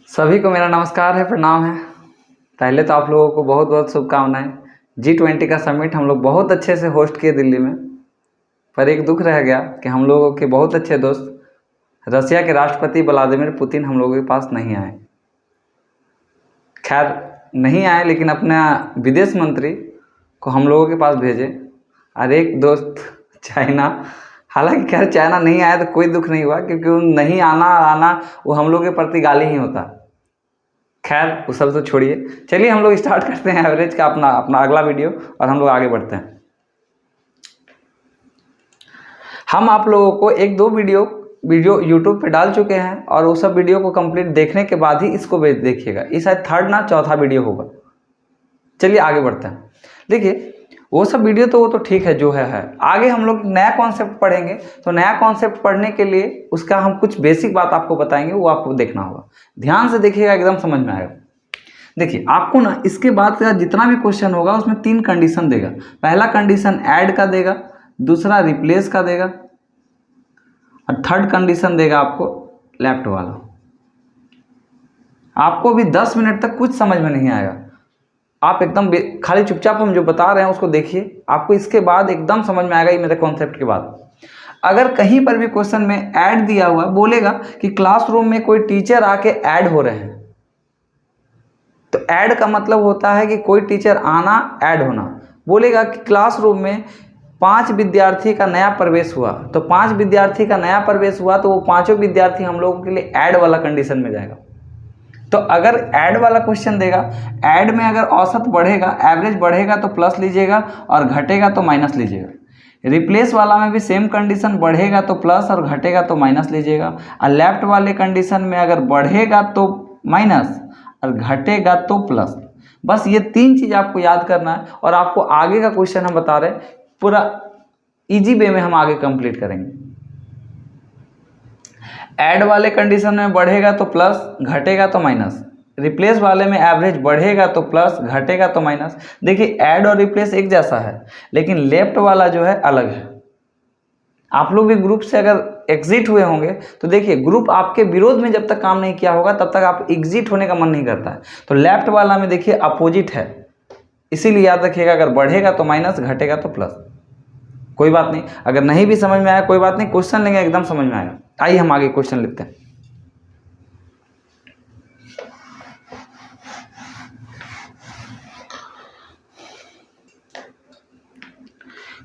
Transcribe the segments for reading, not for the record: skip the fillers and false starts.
सभी को मेरा नमस्कार है, प्रणाम है। पहले तो आप लोगों को बहुत बहुत शुभकामनाएं। G20 का समिट हम लोग बहुत अच्छे से होस्ट किए दिल्ली में, पर एक दुख रह गया कि हम लोगों के बहुत अच्छे दोस्त रसिया के राष्ट्रपति व्लादिमीर पुतिन हम लोगों के पास नहीं आए। खैर नहीं आए, लेकिन अपना विदेश मंत्री को हम लोगों के पास भेजे। और एक दोस्त चाइना, हालांकि खैर चाइना नहीं आया तो कोई दुख नहीं हुआ, क्योंकि नहीं आना वो हम लोग के प्रति गाली ही होता। खैर वो सब तो छोड़िए, चलिए हम लोग स्टार्ट करते हैं एवरेज का अपना अगला वीडियो और हम लोग आगे बढ़ते हैं। हम आप लोगों को एक दो वीडियो यूट्यूब पे डाल चुके हैं और वो सब वीडियो को कंप्लीट देखने के बाद ही इसको देखिएगा। ये शायद थर्ड ना चौथा वीडियो होगा। चलिए आगे बढ़ते हैं। देखिए वो सब वीडियो तो वो तो ठीक है जो है। आगे हम लोग नया कॉन्सेप्ट पढ़ेंगे, तो नया कॉन्सेप्ट पढ़ने के लिए उसका हम कुछ बेसिक बात आपको बताएंगे, वो आपको देखना होगा। ध्यान से देखिएगा, एकदम समझ में आएगा। देखिए आपको ना इसके बाद का जितना भी क्वेश्चन होगा उसमें 3 कंडीशन देगा। पहला कंडीशन ऐड का देगा, दूसरा रिप्लेस का देगा और थर्ड कंडीशन देगा आपको लेफ्ट वाला। आपको भी 10 मिनट तक कुछ समझ में नहीं आएगा। आप एकदम खाली चुपचाप हम जो बता रहे हैं उसको देखिए, आपको इसके बाद एकदम समझ में आएगा ये मेरे कॉन्सेप्ट के बाद। अगर कहीं पर भी क्वेश्चन में ऐड दिया हुआ बोलेगा कि क्लासरूम में कोई टीचर आके ऐड हो रहे हैं, तो ऐड का मतलब होता है कि कोई टीचर आना, ऐड होना। बोलेगा कि क्लासरूम में 5 विद्यार्थी का नया प्रवेश हुआ, तो 5 विद्यार्थी का नया प्रवेश हुआ तो वो पाँचों विद्यार्थी हम लोगों के लिए ऐड वाला कंडीशन में जाएगा। तो अगर ऐड वाला क्वेश्चन देगा, ऐड में अगर औसत बढ़ेगा, एवरेज बढ़ेगा तो प्लस लीजिएगा और घटेगा तो माइनस लीजिएगा। रिप्लेस वाला में भी सेम कंडीशन, बढ़ेगा तो प्लस और घटेगा तो माइनस लीजिएगा। और लेफ्ट वाले कंडीशन में अगर बढ़ेगा तो माइनस और घटेगा तो प्लस। बस ये 3 चीज़ आपको याद करना है और आपको आगे का क्वेश्चन हम बता रहे हैं पूरा इजी वे में हम आगे कंप्लीट करेंगे। ऐड वाले कंडीशन में बढ़ेगा तो प्लस, घटेगा तो माइनस। रिप्लेस वाले में एवरेज बढ़ेगा तो प्लस, घटेगा तो माइनस। देखिए ऐड और रिप्लेस एक जैसा है, लेकिन लेफ्ट वाला जो है अलग है। आप लोग भी ग्रुप से अगर एग्जिट हुए होंगे तो देखिए ग्रुप आपके विरोध में जब तक काम नहीं किया होगा तब तक आप एग्जिट होने का मन नहीं करता है। तो लेफ्ट वाला में देखिए अपोजिट है, इसीलिए याद रखिएगा अगर बढ़ेगा तो माइनस, घटेगा तो प्लस। कोई बात नहीं, अगर नहीं भी समझ में आया कोई बात नहीं, क्वेश्चन लेंगे एकदम समझ में आएगा। आइए हम आगे क्वेश्चन लिखते हैं।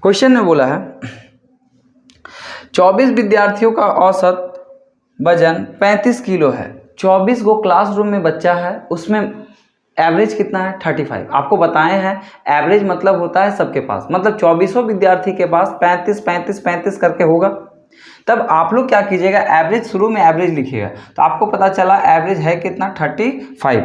क्वेश्चन में बोला है 24 विद्यार्थियों का औसत वजन 35 किलो है। 24 गो क्लासरूम में बच्चा है, उसमें एवरेज कितना है 35। आपको बताए हैं एवरेज मतलब होता है सबके पास, मतलब 24 विद्यार्थी के पास 35 35 35 करके होगा। तब आप लोग क्या कीजिएगा, एवरेज शुरू में एवरेज लिखिएगा। तो आपको पता चला एवरेज है कितना 35।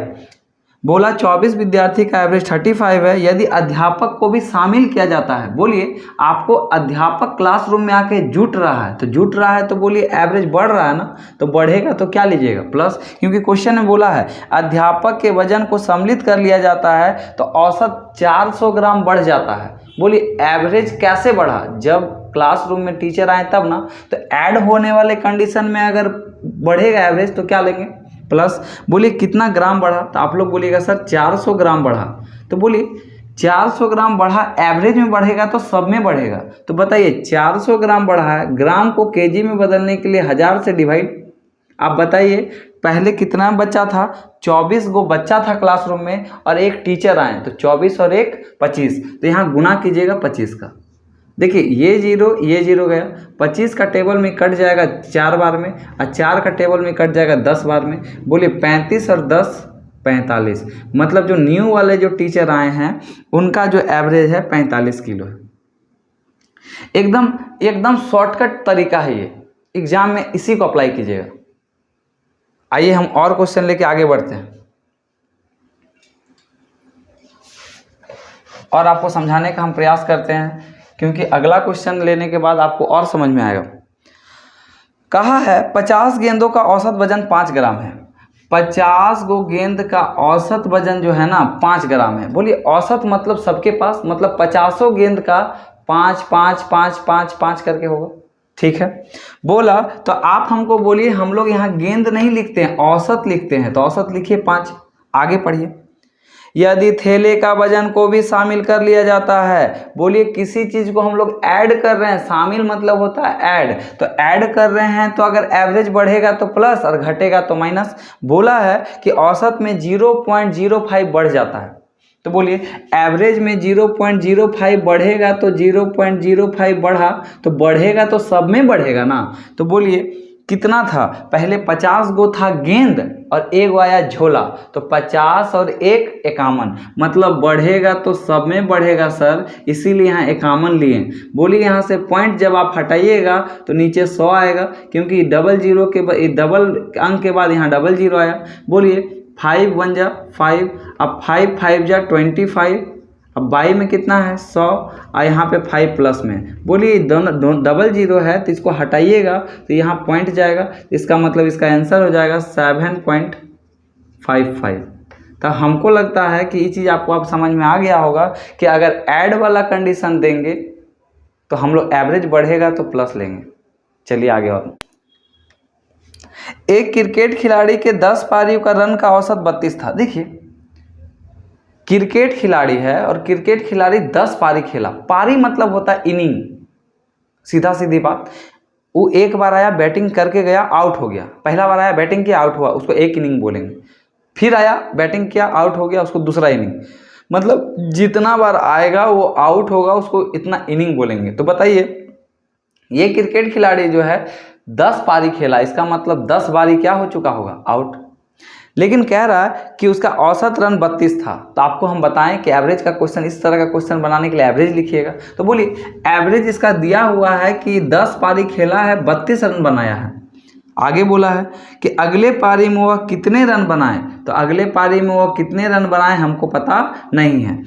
बोला 24 विद्यार्थी का एवरेज 35 है। यदि अध्यापक को भी शामिल किया जाता है, बोलिए आपको अध्यापक क्लासरूम में आके जुट रहा है, तो जुट रहा है तो बोलिए एवरेज बढ़ रहा है ना, तो बढ़ेगा तो क्या लीजिएगा प्लस, क्योंकि क्वेश्चन में बोला है अध्यापक के वजन को सम्मिलित कर लिया जाता है तो औसत 400 ग्राम बढ़ जाता है। बोलिए एवरेज कैसे बढ़ा, जब क्लासरूम में टीचर आए तब ना। तो ऐड होने वाले कंडीशन में अगर बढ़ेगा एवरेज तो क्या लेंगे प्लस। बोलिए कितना ग्राम बढ़ा, तो आप लोग बोलिएगा सर 400 ग्राम बढ़ा। तो बोलिए 400 ग्राम बढ़ा, एवरेज में बढ़ेगा तो सब में बढ़ेगा। तो बताइए 400 ग्राम बढ़ा है, ग्राम को केजी में बदलने के लिए 1000 से डिवाइड। आप बताइए पहले कितना बच्चा था, 24 गो बच्चा था क्लासरूम में और एक टीचर आए, तो 24 और 1 25। तो यहाँ गुना कीजिएगा 25 का। देखिए ये जीरो गया, 25 का टेबल में कट जाएगा 4 बार में और 4 का टेबल में कट जाएगा 10 बार में। बोलिए 35 और 10 45, मतलब जो न्यू वाले जो टीचर आए हैं उनका जो एवरेज है 45 किलो है। एकदम शॉर्टकट तरीका है ये, एग्जाम में इसी को अप्लाई कीजिएगा। आइए हम और क्वेश्चन लेके आगे बढ़ते हैं और आपको समझाने का हम प्रयास करते हैं, क्योंकि अगला क्वेश्चन लेने के बाद आपको और समझ में आएगा। कहा है 50 गेंदों का औसत वजन 5 ग्राम है। 50 गो गेंद का औसत वजन जो है ना 5 ग्राम है। बोलिए औसत मतलब सबके पास, मतलब 50 गेंद का 5 5 5 5 5 करके होगा। ठीक है। बोला तो आप हमको बोलिए, हम लोग यहाँ गेंद नहीं लिखते हैं, औसत लिखते हैं, तो औसत लिखिए 5। आगे पढ़िए। यदि थैले का वजन को भी शामिल कर लिया जाता है, बोलिए किसी चीज को हम लोग ऐड कर रहे हैं, शामिल मतलब होता है ऐड, तो ऐड कर रहे हैं तो अगर एवरेज बढ़ेगा तो प्लस और घटेगा तो माइनस। बोला है कि औसत में 0.05 बढ़ जाता है, तो बोलिए एवरेज में 0.05 बढ़ेगा तो 0.05 बढ़ा, तो बढ़ेगा तो सब में बढ़ेगा ना। तो बोलिए कितना था, पहले 50 गो था गेंद और एक आया झोला, तो 50 और 1 51, मतलब बढ़ेगा तो सब में बढ़ेगा सर, इसीलिए यहाँ 51 लिए। बोलिए यहाँ से पॉइंट जब आप हटाइएगा तो नीचे 100 आएगा, क्योंकि डबल जीरो के डबल अंक के बाद यहाँ डबल जीरो आया। बोलिए 5 1 जा 5, अब 5 5 जा 25, अब 22 में कितना है 100, और यहाँ पे 5 प्लस में। बोलिए दोनों डबल जीरो है तो इसको हटाइएगा तो यहाँ पॉइंट जाएगा, इसका मतलब इसका आंसर हो जाएगा 7.55। तो हमको लगता है कि ये चीज़ आपको अब समझ में आ गया होगा कि अगर ऐड वाला कंडीशन देंगे तो हम लोग एवरेज बढ़ेगा तो प्लस लेंगे। चलिए आगे। और एक क्रिकेट खिलाड़ी के 10 पारियों का रन का औसत 32 था। देखिए क्रिकेट खिलाड़ी है और क्रिकेट खिलाड़ी 10 पारी खेला, पारी मतलब होता है इनिंग, सीधा सीधी बात। वो एक बार आया बैटिंग करके गया, आउट हो गया, पहला बार आया बैटिंग किया आउट हुआ, उसको एक इनिंग बोलेंगे। फिर आया बैटिंग किया आउट हो गया, उसको दूसरा इनिंग, मतलब जितना बार आएगा वो आउट होगा उसको इतना इनिंग बोलेंगे। तो बताइए ये क्रिकेट खिलाड़ी जो है 10 पारी खेला, इसका मतलब 10 बारी क्या हो चुका होगा, आउट। लेकिन कह रहा है कि उसका औसत रन 32 था, तो आपको हम बताएं कि एवरेज का क्वेश्चन, इस तरह का क्वेश्चन बनाने के लिए एवरेज लिखिएगा। तो बोलिए एवरेज इसका दिया हुआ है कि 10 पारी खेला है, 32 रन बनाया है। आगे बोला है कि अगले पारी में वह कितने रन बनाए, तो अगले पारी में वह कितने रन बनाए हमको पता नहीं है,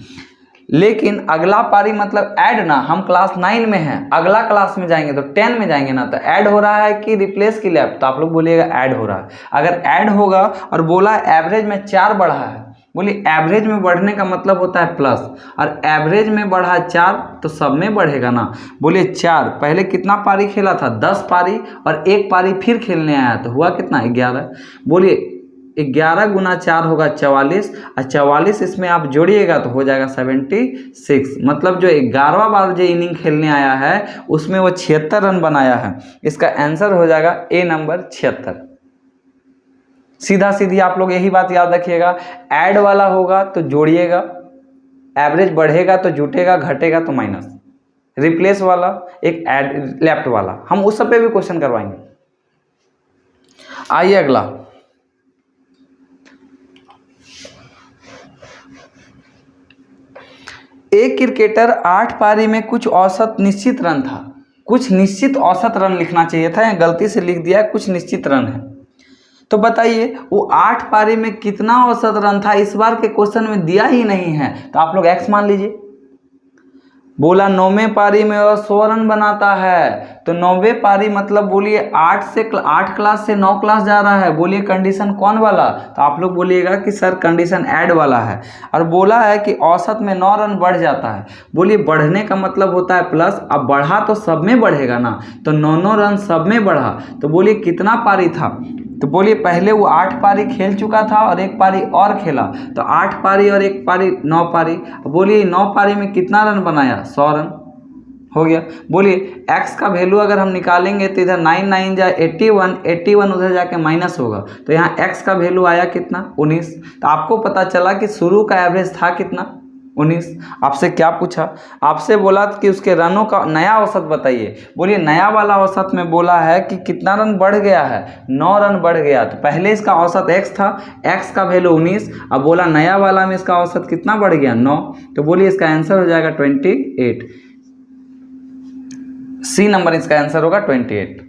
लेकिन अगला पारी मतलब ऐड ना, हम क्लास 9 में हैं, अगला क्लास में जाएंगे तो 10 में जाएंगे ना, तो ऐड हो रहा है कि रिप्लेस की लेफ्ट, तो आप लोग बोलिएगा ऐड हो रहा है। अगर ऐड होगा और बोला एवरेज में 4 बढ़ा है, बोलिए एवरेज में बढ़ने का मतलब होता है प्लस, और एवरेज में बढ़ा 4 तो सब में बढ़ेगा ना। बोलिए 4, पहले कितना पारी खेला था, 10 पारी, और एक पारी फिर खेलने आया तो हुआ कितना 11। बोलिए 11 गुना 4 होगा 44, और 44 इसमें आप जोड़िएगा तो हो जाएगा 76, मतलब जो 11वां बार जो इनिंग खेलने आया है उसमें वो 76 रन बनाया है। इसका आंसर हो जाएगा ए नंबर 76। सीधा सीधी आप लोग यही बात याद रखिएगा, ऐड वाला होगा तो जोड़िएगा, एवरेज बढ़ेगा तो जुटेगा, घटेगा तो माइनस, रिप्लेस वाला एक ऐड लेफ्ट वाला, हम उस सब पे भी क्वेश्चन करवाएंगे। आइए अगला, एक क्रिकेटर 8 पारी में कुछ औसत निश्चित रन था, कुछ निश्चित औसत रन लिखना चाहिए था, यहाँ गलती से लिख दिया है कुछ निश्चित रन है। तो बताइए वो 8 पारी में कितना औसत रन था, इस बार के क्वेश्चन में दिया ही नहीं है, तो आप लोग एक्स मान लीजिए। बोला 9वें पारी में वह 100 रन बनाता है, तो 9वें पारी मतलब बोलिए 8 क्लास से 9 क्लास जा रहा है, बोलिए कंडीशन कौन वाला, तो आप लोग बोलिएगा कि सर कंडीशन ऐड वाला है। और बोला है कि औसत में 9 रन बढ़ जाता है, बोलिए बढ़ने का मतलब होता है प्लस, अब बढ़ा तो सब में बढ़ेगा ना, तो 9 रन सब में बढ़ा, तो बोलिए कितना पारी था, तो बोलिए पहले वो 8 पारी खेल चुका था और एक पारी और खेला, तो 8 पारी और एक पारी 9 पारी, बोलिए 9 पारी में कितना रन बनाया, 100 रन हो गया। बोलिए x का वैल्यू अगर हम निकालेंगे तो इधर 9 9 जा 81 उधर जाके माइनस होगा, तो यहाँ x का वैल्यू आया कितना 19। तो आपको पता चला कि शुरू का एवरेज था कितना 19। आपसे क्या पूछा, आपसे बोला कि उसके रनों का नया औसत बताइए, बोलिए नया वाला औसत में बोला है कि कितना रन बढ़ गया है, 9 रन बढ़ गया, तो पहले इसका औसत x था, x का वैल्यू 19, अब बोला नया वाला में इसका औसत कितना बढ़ गया 9, तो बोलिए इसका आंसर हो जाएगा 28, सी नंबर इसका आंसर होगा 28।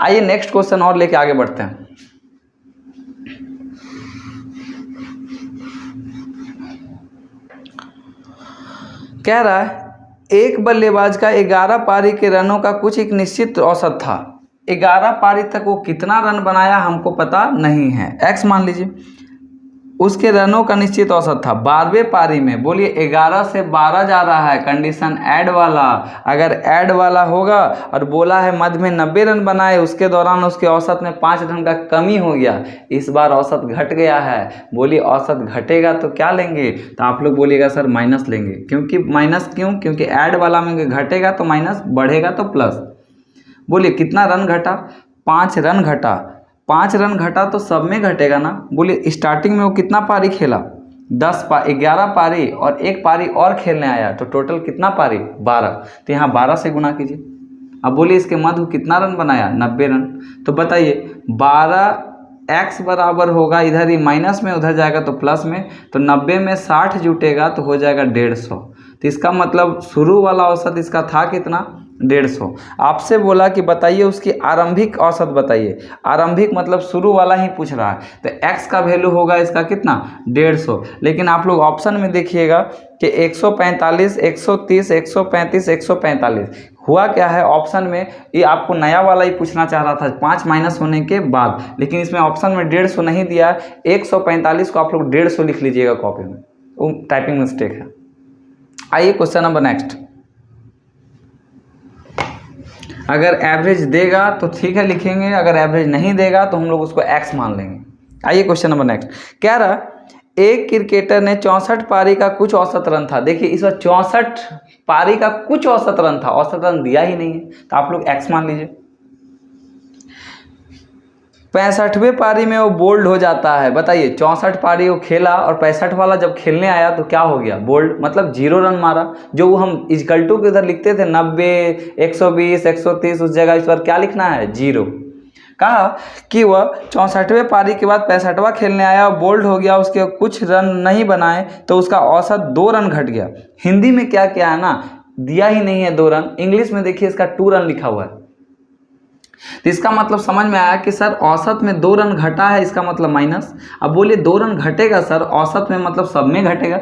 आइए नेक्स्ट क्वेश्चन और लेके आगे बढ़ते हैं। कह रहा है एक बल्लेबाज का 11 पारी के रनों का कुछ एक निश्चित औसत था, 11 पारी तक वो कितना रन बनाया हमको पता नहीं है, एक्स मान लीजिए। उसके रनों का निश्चित औसत था 12वें पारी में। बोलिए 11 से 12 जा रहा है, कंडीशन ऐड वाला। अगर ऐड वाला होगा और बोला है मध्य में 90 रन बनाए, उसके दौरान उसके औसत में 5 रन का कमी हो गया, इस बार औसत घट गया है। बोलिए औसत घटेगा तो क्या लेंगे? तो आप लोग बोलिएगा सर माइनस लेंगे। क्योंकि माइनस क्यों? क्योंकि ऐड वाला में घटेगा तो माइनस, बढ़ेगा तो प्लस। बोलिए कितना रन घटा? 5 रन घटा। 5 रन घटा तो सब में घटेगा ना। बोलिए स्टार्टिंग में वो कितना पारी खेला? 11 पारी, और एक पारी और खेलने आया, तो टोटल कितना पारी? 12। तो यहाँ 12 से गुना कीजिए। अब बोलिए इसके मध्य कितना रन बनाया? 90 रन। तो बताइए 12x बराबर होगा, इधर ही माइनस में उधर जाएगा तो प्लस में, तो 90 में 60 जुटेगा तो हो जाएगा 150। तो इसका मतलब शुरू वाला औसत इसका था कितना? 150। आपसे बोला कि बताइए उसकी आरंभिक औसत बताइए। आरंभिक मतलब शुरू वाला ही पूछ रहा है, तो x का वैल्यू होगा इसका कितना? 150। लेकिन आप लोग ऑप्शन में देखिएगा कि 145, 130, 135, 145 हुआ क्या है ऑप्शन में? ये आपको नया वाला ही पूछना चाह रहा था 5 माइनस होने के बाद, लेकिन इसमें ऑप्शन में 150 नहीं दिया है। 145 को आप लोग 150 लिख लीजिएगा कॉपी में, वो टाइपिंग मिस्टेक है। आइए क्वेश्चन नंबर नेक्स्ट। अगर एवरेज देगा तो ठीक है लिखेंगे, अगर एवरेज नहीं देगा तो हम लोग उसको x मान लेंगे। आइए क्वेश्चन नंबर नेक्स्ट। कह रहा एक क्रिकेटर ने 64 पारी का कुछ औसत रन था। देखिए इस बार 64 पारी का कुछ औसत रन था, औसत रन दिया ही नहीं है, तो आप लोग x मान लीजिए। 65वें पारी में वो बोल्ड हो जाता है। बताइए 64 पारी वो खेला और 65 वाला जब खेलने आया तो क्या हो गया? बोल्ड, मतलब 0 रन मारा। जो वो हम इक्वल टू के उधर लिखते थे 90, 120, 130, उस जगह इस बार क्या लिखना है? 0। कहा कि वह 64वें पारी के बाद 65वां खेलने आया, बोल्ड हो गया, उसके कुछ रन नहीं बनाए तो उसका औसत 2 रन घट गया। हिंदी में क्या क्या है ना, दिया ही नहीं है 2 रन। इंग्लिश में देखिए इसका 2 रन लिखा हुआ है। तो इसका मतलब समझ में आया कि सर औसत में 2 रन घटा है, इसका मतलब माइनस। अब बोलिए 2 रन घटेगा सर औसत में, मतलब सब में घटेगा।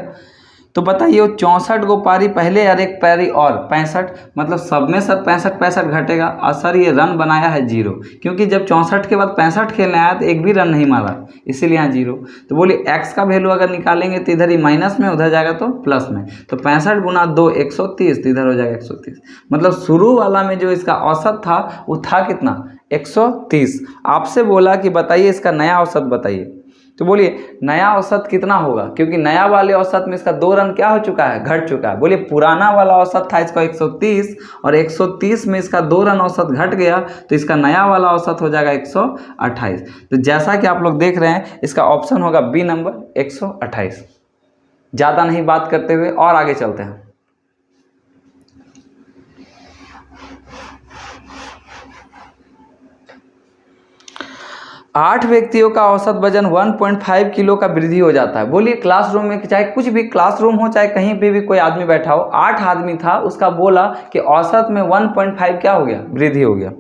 तो बताइए वो 64 को पारी पहले और एक पारी और 65, मतलब सब में सर 65 घटेगा। और सर ये रन बनाया है 0, क्योंकि जब 64 के बाद 65 खेलने आया तो एक भी रन नहीं मारा, इसीलिए यहाँ 0। तो बोलिए x का वैल्यू अगर निकालेंगे तो इधर ही माइनस में, उधर जाएगा तो प्लस में। तो 65 गुना 2 130, तो इधर हो जाएगा 130। मतलब शुरू वाला में जो इसका औसत था वो था कितना? 130। आपसे बोला कि बताइए इसका नया औसत बताइए। तो बोलिए नया औसत कितना होगा? क्योंकि नया वाले औसत में इसका 2 रन क्या हो चुका है? घट चुका है। बोलिए पुराना वाला औसत था इसका 130, और 130 में इसका 2 रन औसत घट गया, तो इसका नया वाला औसत हो जाएगा 128। तो जैसा कि आप लोग देख रहे हैं इसका ऑप्शन होगा बी नंबर 128। ज़्यादा नहीं बात करते हुए और आगे चलते हैं। 8 व्यक्तियों का औसत वजन 1.5 किलो का वृद्धि हो जाता है। बोलिए क्लासरूम में, चाहे कुछ भी क्लासरूम हो, चाहे कहीं पे भी कोई आदमी बैठा हो, 8 आदमी था, उसका बोला कि औसत में 1.5 क्या हो गया? वृद्धि हो गया।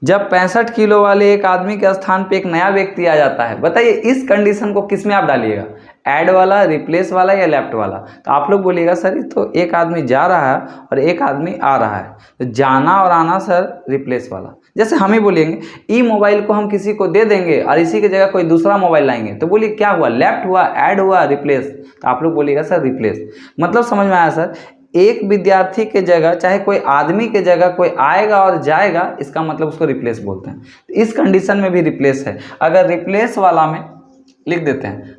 जब 65 किलो वाले एक आदमी के स्थान पे एक नया व्यक्ति आ जाता है, बताइए इस कंडीशन को किस में आप डालिएगा? ऐड वाला, रिप्लेस वाला या लेफ्ट वाला? तो आप लोग बोलिएगा सर तो एक आदमी जा रहा है और एक आदमी आ रहा है, तो जाना और आना सर रिप्लेस वाला। जैसे हम ही बोलेंगे ई मोबाइल को हम किसी को दे देंगे और इसी की जगह कोई दूसरा मोबाइल लाएंगे, तो बोलिए क्या हुआ? लेफ्ट हुआ, ऐड हुआ, रिप्लेस? तो आप लोग बोलिएगा सर रिप्लेस। मतलब समझ में आया सर? एक विद्यार्थी के जगह, चाहे कोई आदमी के जगह कोई आएगा और जाएगा, इसका मतलब उसको रिप्लेस बोलते हैं। तो इस कंडीशन में भी रिप्लेस है। अगर रिप्लेस वाला में लिख देते हैं,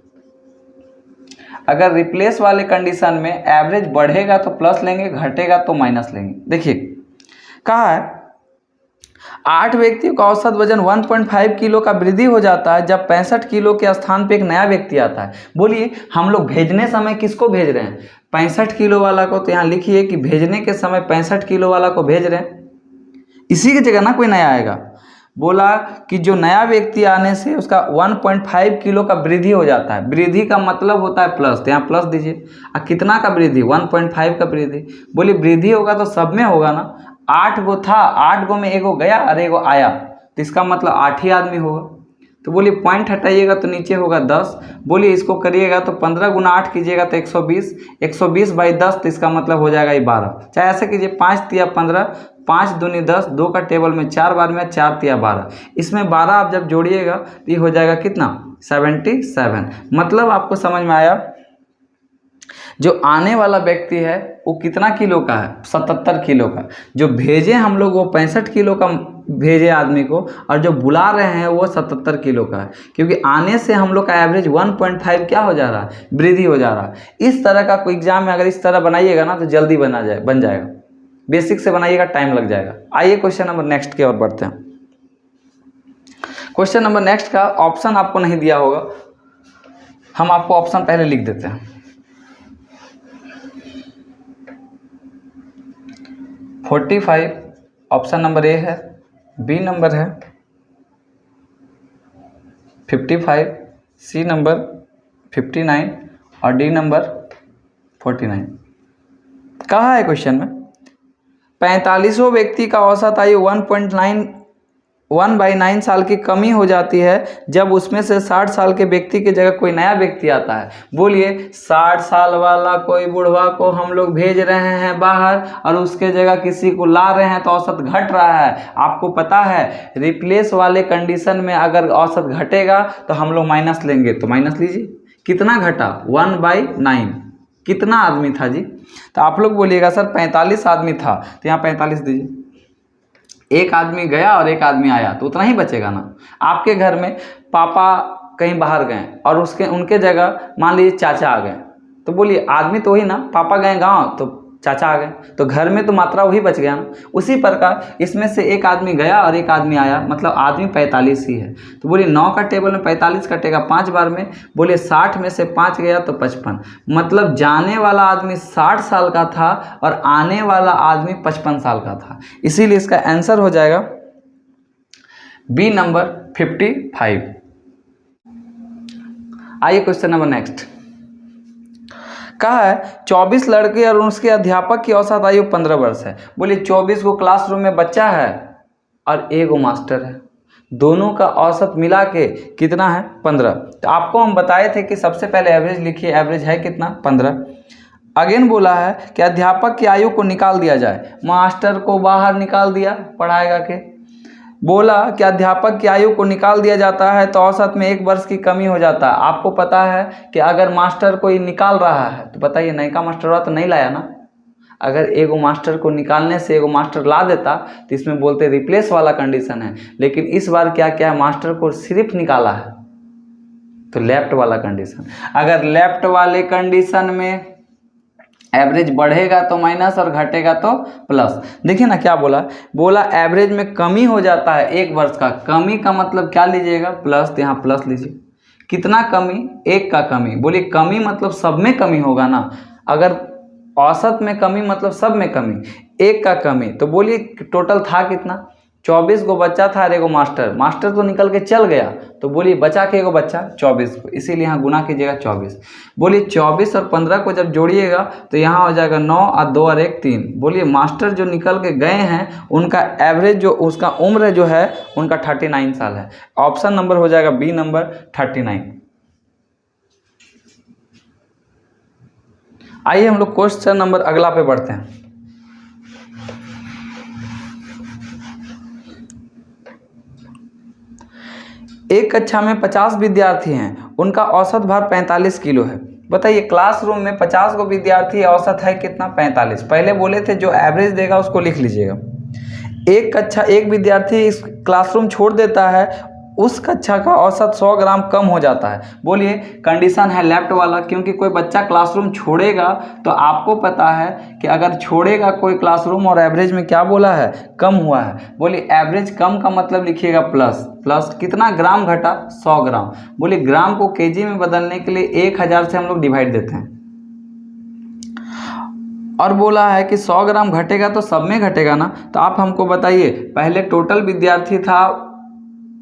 अगर रिप्लेस वाले कंडीशन में एवरेज बढ़ेगा तो प्लस लेंगे, घटेगा तो माइनस लेंगे। देखिए कहा है 8 व्यक्तियों का औसत वजन 1.5 किलो का वृद्धि हो जाता है जब 65 किलो के स्थान पे एक नया व्यक्ति आता है। बोलिए हम लोग भेजने समय किसको भेज रहे हैं? 65 किलो वाला को। तो यहाँ लिखिए कि भेजने के समय 65 किलो वाला को भेज रहे हैं, इसी की जगह ना कोई नया आएगा। बोला कि जो नया व्यक्ति आने से उसका 1.5 किलो का वृद्धि हो जाता है। वृद्धि का मतलब होता है प्लस, तो यहाँ प्लस दीजिए। और कितना का वृद्धि? 1.5 का वृद्धि। बोलिए वृद्धि होगा तो सब में होगा ना। 8 गो था, 8 गो में एगो गया और एगो आया, तो इसका मतलब 8 ही आदमी होगा। तो बोलिए पॉइंट हटाइएगा तो नीचे होगा 10। बोलिए इसको करिएगा तो 15 गुना 8 कीजिएगा तो 120, 120 बाई 10, तो इसका मतलब हो जाएगा ये 12। चाहे ऐसे कीजिए 5 तिया 15, 5 दूनी 10, 2 का टेबल में 4 बार में 4 तिया 12, इसमें 12 आप जब जोड़िएगा तो ये हो जाएगा कितना 77। मतलब आपको समझ में आया, जो आने वाला व्यक्ति है वो कितना किलो का है 77 किलो का, जो भेजे हम लोग वो 65 किलो का भेजे आदमी को, और जो बुला रहे हैं वो 77 किलो का है, क्योंकि आने से हम लोग का एवरेज 1.5 क्या हो जा रहा है, वृद्धि हो जा रहा है। इस तरह का कोई एग्जाम में अगर इस तरह बनाइएगा ना तो जल्दी बन जाएगा। बेसिक से बनाइएगा टाइम लग जाएगा। आइए क्वेश्चन नंबर नेक्स्ट की ओर बढ़ते हैं। क्वेश्चन नंबर नेक्स्ट का ऑप्शन आपको नहीं दिया होगा, हम आपको ऑप्शन पहले लिख देते हैं। 45 ऑप्शन नंबर ए है, बी नंबर है 55, सी नंबर 59 और डी नंबर 49। कहा है क्वेश्चन में 45वें व्यक्ति का औसत आयु 1/9 साल की कमी हो जाती है जब उसमें से 60 साल के व्यक्ति की जगह कोई नया व्यक्ति आता है। बोलिए 60 साल वाला कोई बुढ़वा को हम लोग भेज रहे हैं बाहर और उसके जगह किसी को ला रहे हैं तो औसत घट रहा है। आपको पता है रिप्लेस वाले कंडीशन में अगर औसत घटेगा तो हम लोग माइनस लेंगे, तो माइनस लीजिए। कितना घटा 1/9। कितना आदमी था जी, तो आप लोग बोलिएगा सर 45 आदमी था, तो यहाँ 45 दीजिए। एक आदमी गया और एक आदमी आया तो उतना ही बचेगा ना। आपके घर में पापा कहीं बाहर गए और उनके जगह मान लीजिए चाचा आ गए, तो बोलिए आदमी तो वही ना, पापा गए गांव तो चाचा आ गए, तो घर में तो मात्रा वही बच गया ना। उसी प्रकार इसमें से एक आदमी गया और एक आदमी आया, मतलब आदमी 45 ही है। तो बोलिए 9 का टेबल में 45 कटेगा 5 बार में, बोलिए 60 में से 5 गया तो 55, मतलब जाने वाला आदमी 60 साल का था और आने वाला आदमी 55 साल का था। इसीलिए इसका आंसर हो जाएगा बी नंबर 55। आइए क्वेश्चन नंबर नेक्स्ट। कहा है 24 लड़के और उसके अध्यापक की औसत आयु 15 वर्ष है। बोलिए 24 को क्लासरूम में बच्चा है और एगो मास्टर है, दोनों का औसत मिला के कितना है 15। तो आपको हम बताए थे कि सबसे पहले एवरेज लिखिए, एवरेज है कितना 15। अगेन बोला है कि अध्यापक की आयु को निकाल दिया जाए, मास्टर को बाहर निकाल दिया पढ़ाएगा के। बोला कि अध्यापक की आयु को निकाल दिया जाता है तो औसत में 1 वर्ष की कमी हो जाता है। आपको पता है कि अगर मास्टर कोई निकाल रहा है तो बताइए नयका मास्टर वाला तो नहीं लाया ना। अगर एगो मास्टर को निकालने से एगो मास्टर ला देता तो इसमें बोलते रिप्लेस वाला कंडीशन है, लेकिन इस बार क्या क्या है, मास्टर को सिर्फ निकाला है तो लेफ्ट वाला कंडीशन। अगर लेफ्ट वाले कंडीशन में एवरेज बढ़ेगा तो माइनस और घटेगा तो प्लस। देखिए ना क्या बोला एवरेज में कमी हो जाता है 1 वर्ष का। कमी का मतलब क्या लीजिएगा प्लस, तो यहाँ प्लस लीजिए। कितना कमी 1 का कमी, बोलिए कमी मतलब सब में कमी होगा ना। अगर औसत में कमी मतलब सब में कमी, 1 का कमी, तो बोलिए टोटल था कितना 24 को बच्चा था और एगो मास्टर तो निकल के चल गया, तो बोलिए बचा के एगो बच्चा 24 को, इसीलिए यहाँ गुना कीजिएगा 24। बोलिए 24 और 15 को जब जोड़िएगा तो यहाँ हो जाएगा 9 और 2 और 1 3। बोलिए मास्टर जो निकल के गए हैं उनका एवरेज जो उसका उम्र जो है उनका 39 साल है। ऑप्शन नंबर हो जाएगा बी नंबर 39। आइए हम लोग क्वेश्चन नंबर अगला पे बढ़ते हैं। एक कक्षा में 50 विद्यार्थी हैं, उनका औसत भार 45 किलो है। बताइए क्लासरूम में 50 को विद्यार्थी, औसत है कितना 45। पहले बोले थे जो एवरेज देगा उसको लिख लीजिएगा। एक विद्यार्थी इस क्लासरूम छोड़ देता है, उस कक्षा का औसत 100 ग्राम कम हो जाता है। बोलिए कंडीशन है लेफ्ट वाला, क्योंकि कोई बच्चा क्लासरूम छोड़ेगा तो आपको पता है कि अगर छोड़ेगा कोई क्लासरूम और एवरेज में क्या बोला है कम हुआ है। बोलिए एवरेज कम का मतलब लिखिएगा प्लस कितना ग्राम घटा 100 ग्राम। बोलिए ग्राम को केजी में बदलने के लिए 1000 से हम लोग डिवाइड देते हैं, और बोला है कि 100 ग्राम घटेगा तो सब में घटेगा ना। तो आप हमको बताइए पहले टोटल विद्यार्थी था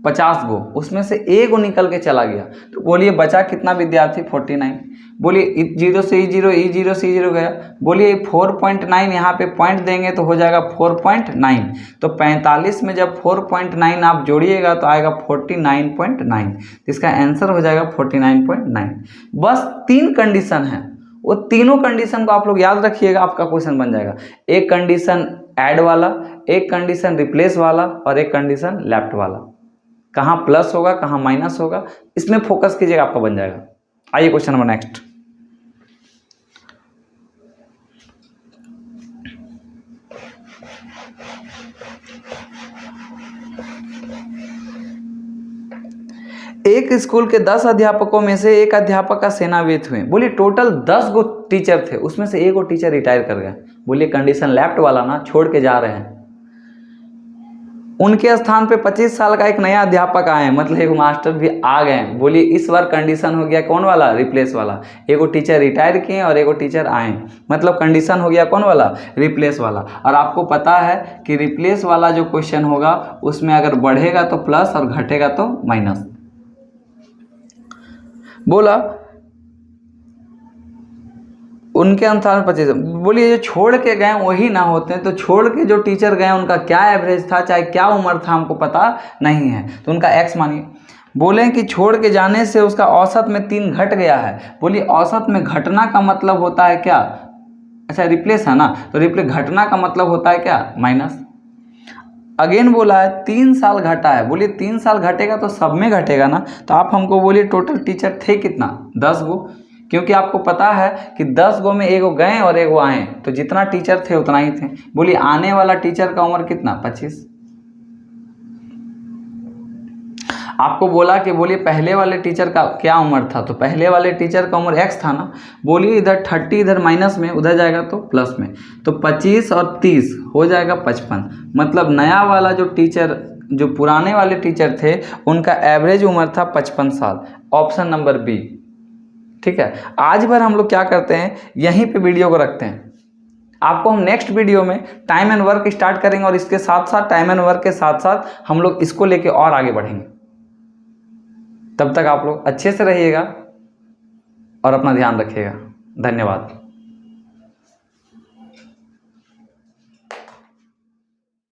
50 गो, उसमें से एगो निकल के चला गया, तो बोलिए बचा कितना विद्यार्थी 49। बोलिए 0 से E0 से E0 गया। बोलिए 4.9 यहाँ पे पॉइंट देंगे तो हो जाएगा 4.9। तो 45 में जब 4.9 आप जोड़िएगा तो आएगा 49.9। इसका आंसर हो जाएगा 49.9। बस 3 कंडीशन है, वो तीनों कंडीशन को आप लोग याद रखिएगा, आपका क्वेश्चन बन जाएगा। एक कंडीशन ऐड वाला, एक कंडीशन रिप्लेस वाला और एक कंडीशन लेफ्ट वाला। कहाँ प्लस होगा कहाँ माइनस होगा, इसमें फोकस कीजिएगा, आपका बन जाएगा। आइए क्वेश्चन नंबर नेक्स्ट। एक स्कूल के 10 अध्यापकों में से एक अध्यापक का सेवानिवृत्त हुए। बोलिए टोटल 10 गो टीचर थे, उसमें से एक गो टीचर रिटायर कर गए। बोलिए कंडीशन लेफ्ट वाला ना, छोड़ के जा रहे हैं। उनके स्थान पे 25 साल का एक नया अध्यापक आए, मतलब एक मास्टर भी आ गए। बोलिए इस बार कंडीशन हो गया कौन वाला, रिप्लेस वाला। एगो टीचर रिटायर किए और एगो टीचर आए, मतलब कंडीशन हो गया कौन वाला, रिप्लेस वाला। और आपको पता है कि रिप्लेस वाला जो क्वेश्चन होगा उसमें अगर बढ़ेगा तो प्लस और घटेगा तो माइनस। बोला उनके अनुसार 25। बोलिए जो छोड़ के गए वही ना होते, तो छोड़ के जो टीचर गए उनका क्या एवरेज था, चाहे क्या उम्र था, हमको पता नहीं है, तो उनका एक्स मानिए। बोले कि छोड़ के जाने से उसका औसत में 3 घट गया है। बोलिए औसत में घटना का मतलब होता है क्या, अच्छा रिप्लेस है ना, तो रिप्लेस घटना का मतलब होता है क्या, माइनस। अगेन बोला है 3 साल घटा है। बोलिए 3 साल घटेगा तो सब में घटेगा ना, तो आप हमको बोलिए टोटल टीचर थे कितना, 10 गो, क्योंकि आपको पता है कि 10 गो में एगो गए और एगो आए, तो जितना टीचर थे उतना ही थे। बोलिए आने वाला टीचर का उम्र कितना, 25। आपको बोला कि बोलिए पहले वाले टीचर का क्या उम्र था, तो पहले वाले टीचर का उम्र x था ना। बोलिए इधर 30 इधर माइनस में, उधर जाएगा तो प्लस में, तो 25 और 30 हो जाएगा 55। मतलब नया वाला जो टीचर, जो पुराने वाले टीचर थे उनका एवरेज उम्र था 55 साल। ऑप्शन नंबर बी, ठीक है। आज भर हम लोग क्या करते हैं, यहीं पे वीडियो को रखते हैं। आपको हम नेक्स्ट वीडियो में टाइम एंड वर्क स्टार्ट करेंगे और इसके साथ साथ टाइम एंड वर्क के साथ साथ हम लोग इसको लेके और आगे बढ़ेंगे। तब तक आप लोग अच्छे से रहिएगा और अपना ध्यान रखिएगा। धन्यवाद।